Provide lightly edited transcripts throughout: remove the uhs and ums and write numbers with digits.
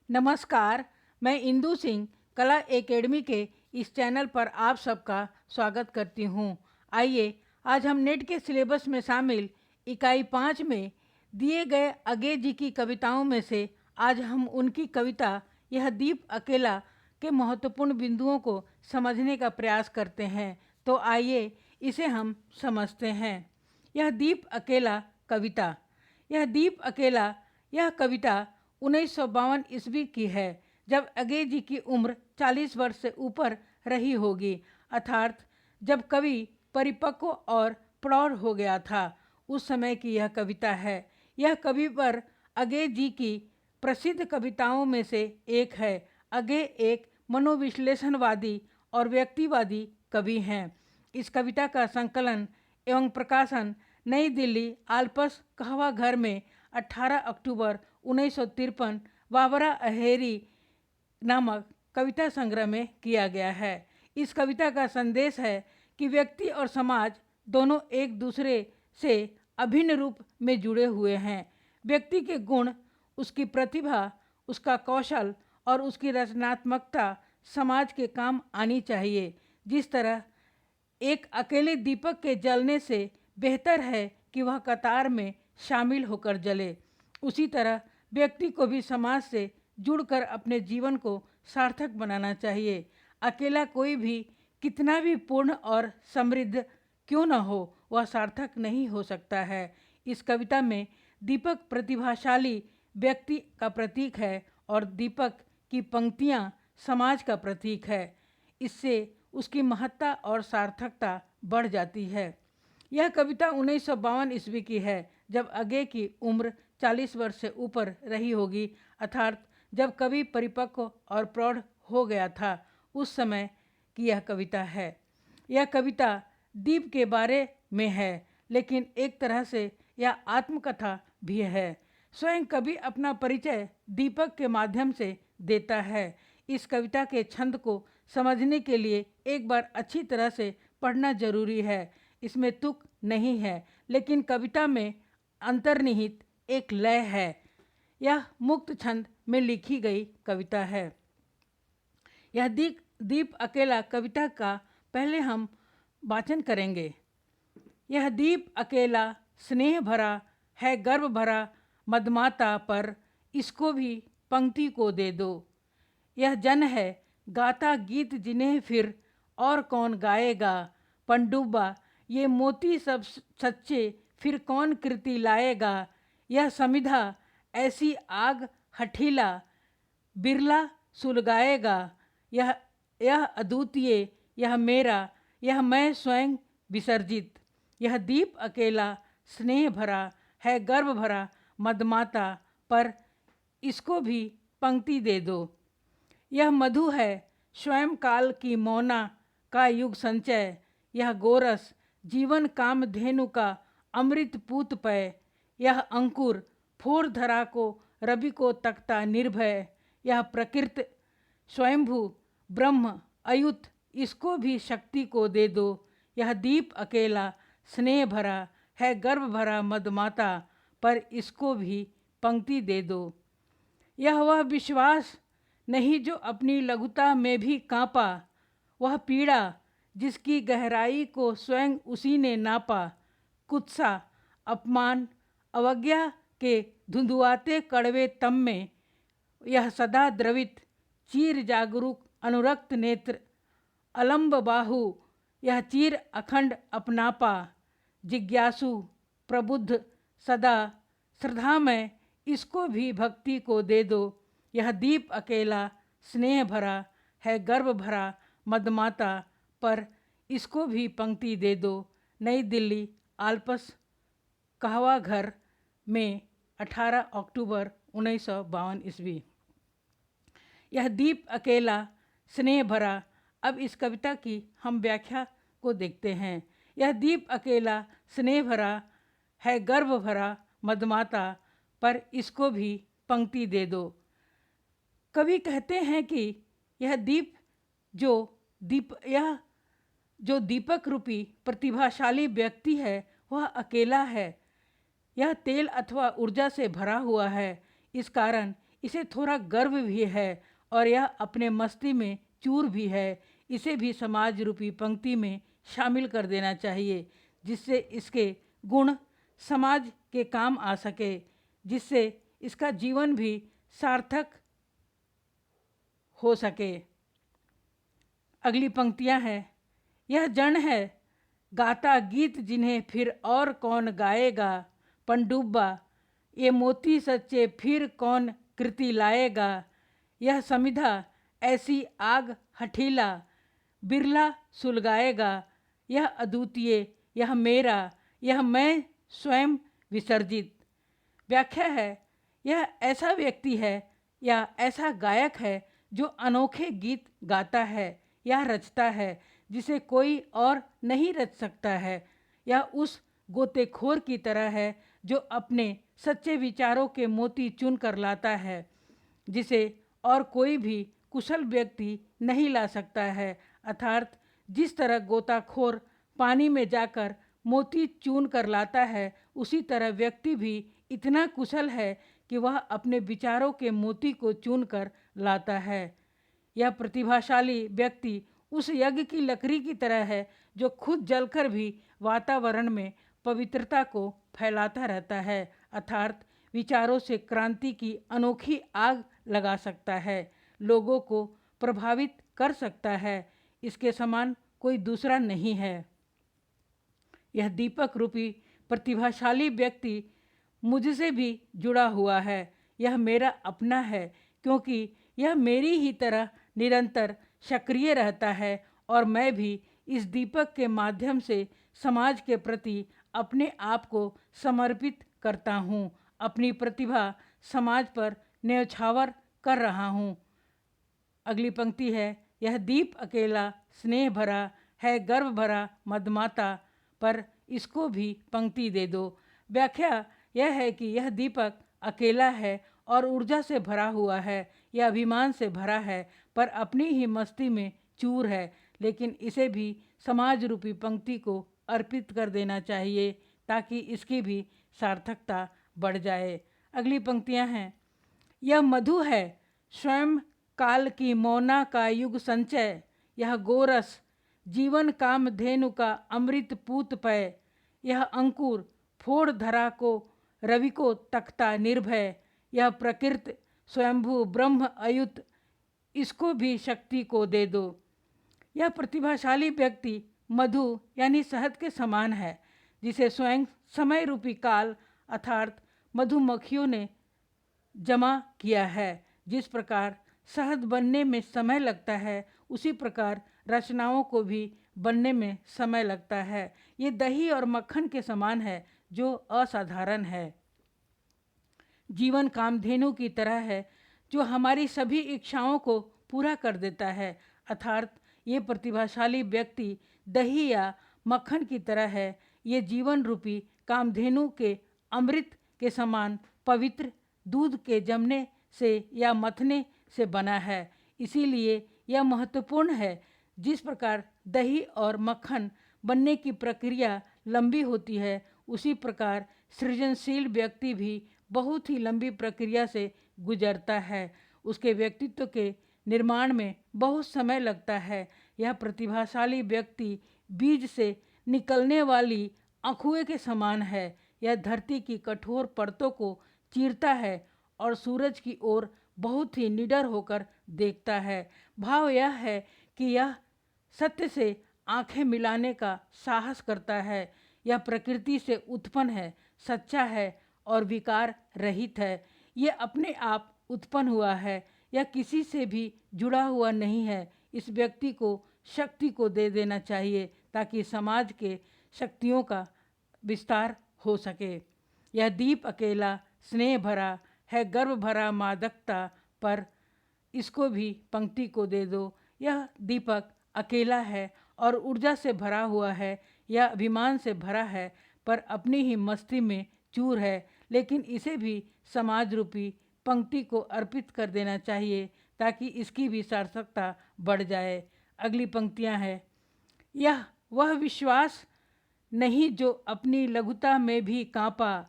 नमस्कार, मैं इंदु सिंह कला एकेडमी के इस चैनल पर आप सबका स्वागत करती हूँ। आइए आज हम नेट के सिलेबस में शामिल इकाई 5 में दिए गए अगे जी की कविताओं में से आज हम उनकी कविता यह दीप अकेला के महत्वपूर्ण बिंदुओं को समझने का प्रयास करते हैं। तो आइए इसे हम समझते हैं। यह दीप अकेला कविता। यह दीप अकेला यह कविता 1952 ईस्वी की है, जब अगे जी की उम्र 40 वर्ष से ऊपर रही होगी, अर्थात जब कवि परिपक्व और प्रौढ़ हो गया था, उस समय की यह कविता है। यह कवि पर अगे जी की प्रसिद्ध कविताओं में से एक है। अगे एक मनोविश्लेषणवादी और व्यक्तिवादी कवि हैं। इस कविता का संकलन एवं प्रकाशन नई दिल्ली आलपस कहवा घर में 18 अक्टूबर 1953 बाबरा अहेरी नामक कविता संग्रह में किया गया है। इस कविता का संदेश है कि व्यक्ति और समाज दोनों एक दूसरे से अभिन्न रूप में जुड़े हुए हैं। व्यक्ति के गुण, उसकी प्रतिभा, उसका कौशल और उसकी रचनात्मकता समाज के काम आनी चाहिए। जिस तरह एक अकेले दीपक के जलने से बेहतर है कि वह कतार में शामिल होकर जले, उसी तरह व्यक्ति को भी समाज से जुड़कर अपने जीवन को सार्थक बनाना चाहिए। अकेला कोई भी कितना भी पूर्ण और समृद्ध क्यों न हो, वह सार्थक नहीं हो सकता है। इस कविता में दीपक प्रतिभाशाली व्यक्ति का प्रतीक है और दीपक की पंक्तियाँ समाज का प्रतीक है। इससे उसकी महत्ता और सार्थकता बढ़ जाती है। यह कविता 1952 ईस्वी की है, जब अगे की उम्र 40 वर्ष से ऊपर रही होगी, अर्थात जब कवि परिपक्व और प्रौढ़ हो गया था, उस समय की यह कविता है। यह कविता दीप के बारे में है, लेकिन एक तरह से यह आत्मकथा भी है। स्वयं कवि अपना परिचय दीपक के माध्यम से देता है। इस कविता के छंद को समझने के लिए एक बार अच्छी तरह से पढ़ना जरूरी है। इसमें तुक नहीं है, लेकिन कविता में अंतर्निहित एक लय है। यह मुक्त छंद में लिखी गई कविता है। यह दीप अकेला कविता का पहले हम वाचन करेंगे। यह दीप अकेला स्नेह भरा है, गर्व भरा मदमाता पर इसको भी पंक्ति को दे दो। यह जन है गाता गीत जिन्हें फिर और कौन गाएगा, पंडुबा ये मोती सब सच्चे फिर कौन कृति लाएगा। यह समिधा ऐसी आग हठीला बिरला सुलगाएगा। यह अद्वितीय, यह मेरा, यह मैं स्वयं विसर्जित। यह दीप अकेला स्नेह भरा है, गर्व भरा मदमाता पर इसको भी पंक्ति दे दो। यह मधु है स्वयं काल की मौना का युग संचय। यह गोरस जीवन काम धेनु का अमृत पूत पय। यह अंकुर फोर धरा को रवि को तकता निर्भय। यह प्रकृत स्वयंभू ब्रह्म अयुत इसको भी शक्ति को दे दो। यह दीप अकेला स्नेह भरा है, गर्व भरा मदमाता पर इसको भी पंक्ति दे दो। यह वह विश्वास नहीं जो अपनी लघुता में भी कांपा, वह पीड़ा जिसकी गहराई को स्वयं उसी ने नापा। कुत्सा अपमान अवज्ञा के धुंधुआते कड़वे तम में यह सदा द्रवित चीर जागरूक अनुरक्त नेत्र। अलंब बाहु यह चीर अखंड अपनापा। जिज्ञासु प्रबुद्ध सदा श्रद्धामय इसको भी भक्ति को दे दो। यह दीप अकेला स्नेह भरा है, गर्व भरा मदमाता पर इसको भी पंक्ति दे दो। नई दिल्ली आलपस कहवा घर में 18 अक्टूबर 1952 ईस्वी। यह दीप अकेला स्नेह भरा। अब इस कविता की हम व्याख्या को देखते हैं। यह दीप अकेला स्नेह भरा है, गर्व भरा मदमाता पर इसको भी पंक्ति दे दो। कवि कहते हैं कि यह जो दीपक रूपी प्रतिभाशाली व्यक्ति है वह अकेला है। यह तेल अथवा ऊर्जा से भरा हुआ है। इस कारण इसे थोड़ा गर्व भी है और यह अपने मस्ती में चूर भी है। इसे भी समाज रूपी पंक्ति में शामिल कर देना चाहिए, जिससे इसके गुण समाज के काम आ सके, जिससे इसका जीवन भी सार्थक हो सके। अगली पंक्तियां हैं। यह जन है गाता गीत जिन्हें फिर और कौन गाएगा, पनडुब्बा ये मोती सच्चे फिर कौन कृति लाएगा। यह समिधा ऐसी आग हठीला बिरला सुलगाएगा। यह अद्वितीय, यह मेरा, यह मैं स्वयं विसर्जित। व्याख्या है, यह ऐसा व्यक्ति है या ऐसा गायक है जो अनोखे गीत गाता है या रचता है जिसे कोई और नहीं रच सकता है। यह उस गोतेखोर की तरह है जो अपने सच्चे विचारों के मोती चुन कर लाता है, जिसे और कोई भी कुशल व्यक्ति नहीं ला सकता है। अर्थात जिस तरह गोताखोर पानी में जाकर मोती चुन कर लाता है, उसी तरह व्यक्ति भी इतना कुशल है कि वह अपने विचारों के मोती को चुन कर लाता है। यह प्रतिभाशाली व्यक्ति उस यज्ञ की लकड़ी की तरह है जो खुद जलकर भी वातावरण में पवित्रता को फैलाता रहता है, अर्थात विचारों से क्रांति की अनोखी आग लगा सकता है, लोगों को प्रभावित कर सकता है। इसके समान कोई दूसरा नहीं है। यह दीपक रूपी प्रतिभाशाली व्यक्ति मुझसे भी जुड़ा हुआ है। यह मेरा अपना है क्योंकि यह मेरी ही तरह निरंतर सक्रिय रहता है और मैं भी इस दीपक के माध्यम से समाज के प्रति अपने आप को समर्पित करता हूँ। अपनी प्रतिभा समाज पर न्यौछावर कर रहा हूँ। अगली पंक्ति है। यह दीप अकेला स्नेह भरा है गर्व भरा मदमाता, पर इसको भी पंक्ति दे दो। व्याख्या यह है कि यह दीपक अकेला है और ऊर्जा से भरा हुआ है, यह अभिमान से भरा है, पर अपनी ही मस्ती में चूर है, लेकिन इसे भी समाज रूपी पंक्ति को अर्पित कर देना चाहिए ताकि इसकी भी सार्थकता बढ़ जाए। अगली पंक्तियां हैं। यह मधु है स्वयं काल की मौना का युग संचय, यह गोरस जीवन काम धेनु का अमृत पूत पय, यह अंकुर फोड़ धरा को रवि को तख्ता निर्भय, यह प्रकृत स्वयंभू ब्रह्म अयुत, इसको भी शक्ति को दे दो। यह प्रतिभाशाली व्यक्ति मधु यानी शहद के समान है, जिसे स्वयं समय रूपी काल अर्थात मधुमक्खियों ने जमा किया है। जिस प्रकार शहद बनने में समय लगता है, उसी प्रकार रचनाओं को भी बनने में समय लगता है। ये दही और मक्खन के समान है जो असाधारण है। जीवन कामधेनु की तरह है जो हमारी सभी इच्छाओं को पूरा कर देता है, अर्थात ये प्रतिभाशाली व्यक्ति दही या मक्खन की तरह है। ये जीवन रूपी कामधेनु के अमृत के समान पवित्र दूध के जमने से या मथने से बना है। इसीलिए यह महत्वपूर्ण है। जिस प्रकार दही और मक्खन बनने की प्रक्रिया लंबी होती है, उसी प्रकार सृजनशील व्यक्ति भी बहुत ही लंबी प्रक्रिया से गुजरता है। उसके व्यक्तित्व के निर्माण में बहुत समय लगता है। यह प्रतिभाशाली व्यक्ति बीज से निकलने वाली अखुए के समान है। यह धरती की कठोर परतों को चीरता है और सूरज की ओर बहुत ही निडर होकर देखता है। भाव यह है कि यह सत्य से आंखें मिलाने का साहस करता है। यह प्रकृति से उत्पन्न है, सच्चा है और विकार रहित है। यह अपने आप उत्पन्न हुआ है, यह किसी से भी जुड़ा हुआ नहीं है। इस व्यक्ति को शक्ति को दे देना चाहिए ताकि समाज के शक्तियों का विस्तार हो सके। यह दीप अकेला स्नेह भरा है गर्व भरा मादकता, पर इसको भी पंक्ति को दे दो। यह दीपक अकेला है और ऊर्जा से भरा हुआ है, यह अभिमान से भरा है, पर अपनी ही मस्ती में चूर है, लेकिन इसे भी समाज रूपी पंक्ति को अर्पित कर देना चाहिए ताकि इसकी भी सार्थकता बढ़ जाए। अगली पंक्तियां हैं। यह वह विश्वास नहीं जो अपनी लघुता में भी कांपा,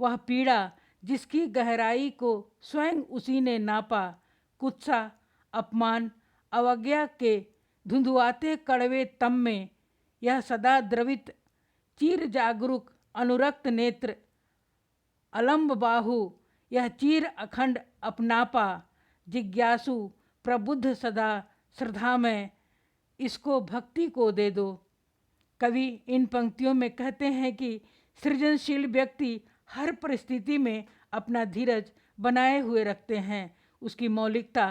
वह पीड़ा जिसकी गहराई को स्वयं उसी ने नापा। कुत्सा, अपमान, अवज्ञा के धुंधुआते कड़वे तम में यह सदा द्रवित चीर जागरूक अनुरक्त नेत्र, अलम्ब बाहु यह चीर अखंड अपनापा, जिज्ञासु प्रबुद्ध सदा श्रद्धा में, इसको भक्ति को दे दो। कवि इन पंक्तियों में कहते हैं कि सृजनशील व्यक्ति हर परिस्थिति में अपना धीरज बनाए हुए रखते हैं। उसकी मौलिकता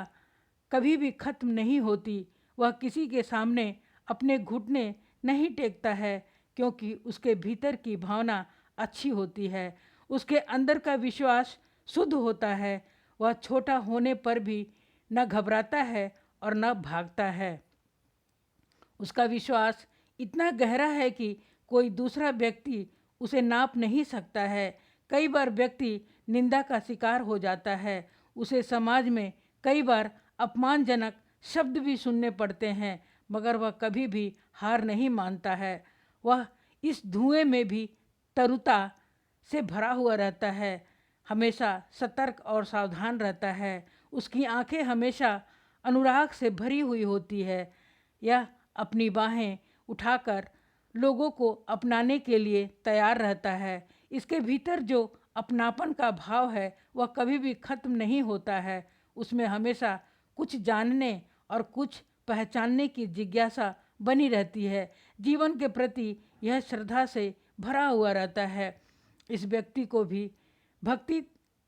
कभी भी खत्म नहीं होती। वह किसी के सामने अपने घुटने नहीं टेकता है, क्योंकि उसके भीतर की भावना अच्छी होती है, उसके अंदर का विश्वास शुद्ध होता है। वह छोटा होने पर भी न घबराता है और न भागता है। उसका विश्वास इतना गहरा है कि कोई दूसरा व्यक्ति उसे नाप नहीं सकता है। कई बार व्यक्ति निंदा का शिकार हो जाता है, उसे समाज में कई बार अपमानजनक शब्द भी सुनने पड़ते हैं, मगर वह कभी भी हार नहीं मानता है। वह इस धुएं में भी तरुता से भरा हुआ रहता है, हमेशा सतर्क और सावधान रहता है। उसकी आंखें हमेशा अनुराग से भरी हुई होती है। यह अपनी बाहें उठाकर लोगों को अपनाने के लिए तैयार रहता है। इसके भीतर जो अपनापन का भाव है वह कभी भी खत्म नहीं होता है। उसमें हमेशा कुछ जानने और कुछ पहचानने की जिज्ञासा बनी रहती है। जीवन के प्रति यह श्रद्धा से भरा हुआ रहता है। इस व्यक्ति को भी भक्ति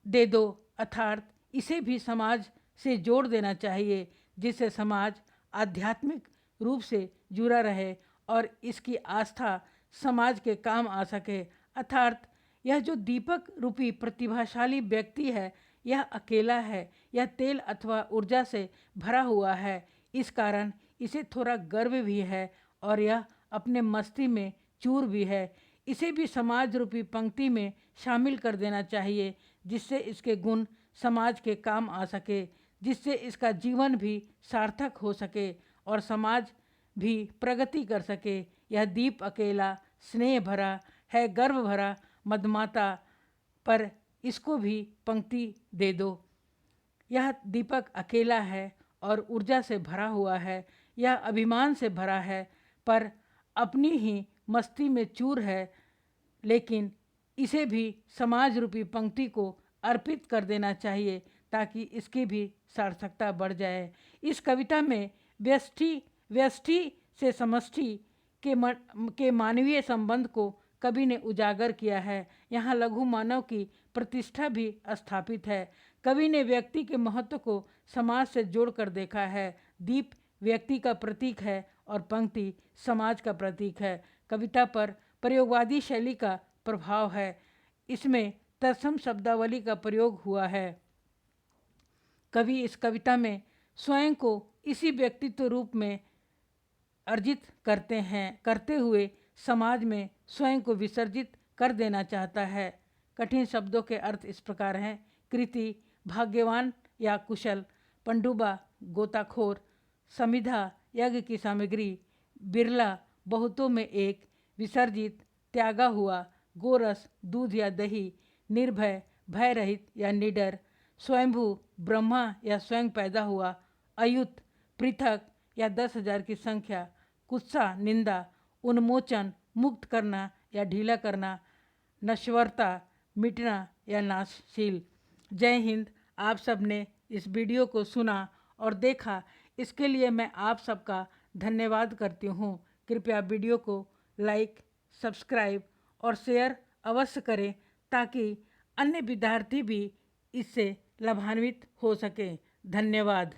दे दो, अर्थात इसे भी समाज से जोड़ देना चाहिए, जिससे समाज आध्यात्मिक रूप से जुड़ा रहे और इसकी आस्था समाज के काम आ सके। अर्थात यह जो दीपक रूपी प्रतिभाशाली व्यक्ति है यह अकेला है, यह तेल अथवा ऊर्जा से भरा हुआ है। इस कारण इसे थोड़ा गर्व भी है और यह अपने मस्ती में चूर भी है। इसे भी समाज रूपी पंक्ति में शामिल कर देना चाहिए, जिससे इसके गुण समाज के काम आ सके, जिससे इसका जीवन भी सार्थक हो सके और समाज भी प्रगति कर सके। यह दीप अकेला स्नेह भरा है, गर्व भरा मदमाता, पर इसको भी पंक्ति दे दो। यह दीपक अकेला है और ऊर्जा से भरा हुआ है, यह अभिमान से भरा है, पर अपनी ही मस्ती में चूर है, लेकिन इसे भी समाज रूपी पंक्ति को अर्पित कर देना चाहिए ताकि इसकी भी सार्थकता बढ़ जाए। इस कविता में व्यष्टि से समष्टि के मानवीय संबंध को कवि ने उजागर किया है। यहाँ लघु मानव की प्रतिष्ठा भी स्थापित है। कवि ने व्यक्ति के महत्व को समाज से जोड़कर देखा है। दीप व्यक्ति का प्रतीक है और पंक्ति समाज का प्रतीक है। कविता पर प्रयोगवादी शैली का प्रभाव है। इसमें तत्सम शब्दावली का प्रयोग हुआ है। कवि इस कविता में स्वयं को इसी व्यक्तित्व रूप में अर्जित करते हुए समाज में स्वयं को विसर्जित कर देना चाहता है। कठिन शब्दों के अर्थ इस प्रकार हैं: कृति भाग्यवान या कुशल, पंडुबा गोताखोर, समिधा यज्ञ की सामग्री, बिरला बहुतों में एक, विसर्जित त्यागा हुआ, गोरस दूध या दही, निर्भय भय रहित या निडर, स्वयंभू ब्रह्मा या स्वयं पैदा हुआ, अयुत पृथक या 10,000 की संख्या, कुत्सा निंदा, उन्मोचन मुक्त करना या ढीला करना, नश्वरता मिटना या नाशशील। जय हिंद। आप सब ने इस वीडियो को सुना और देखा, इसके लिए मैं आप सबका धन्यवाद करती हूँ। कृपया वीडियो को लाइक, सब्सक्राइब और शेयर अवश्य करें ताकि अन्य विद्यार्थी भी इससे लाभान्वित हो सकें। धन्यवाद।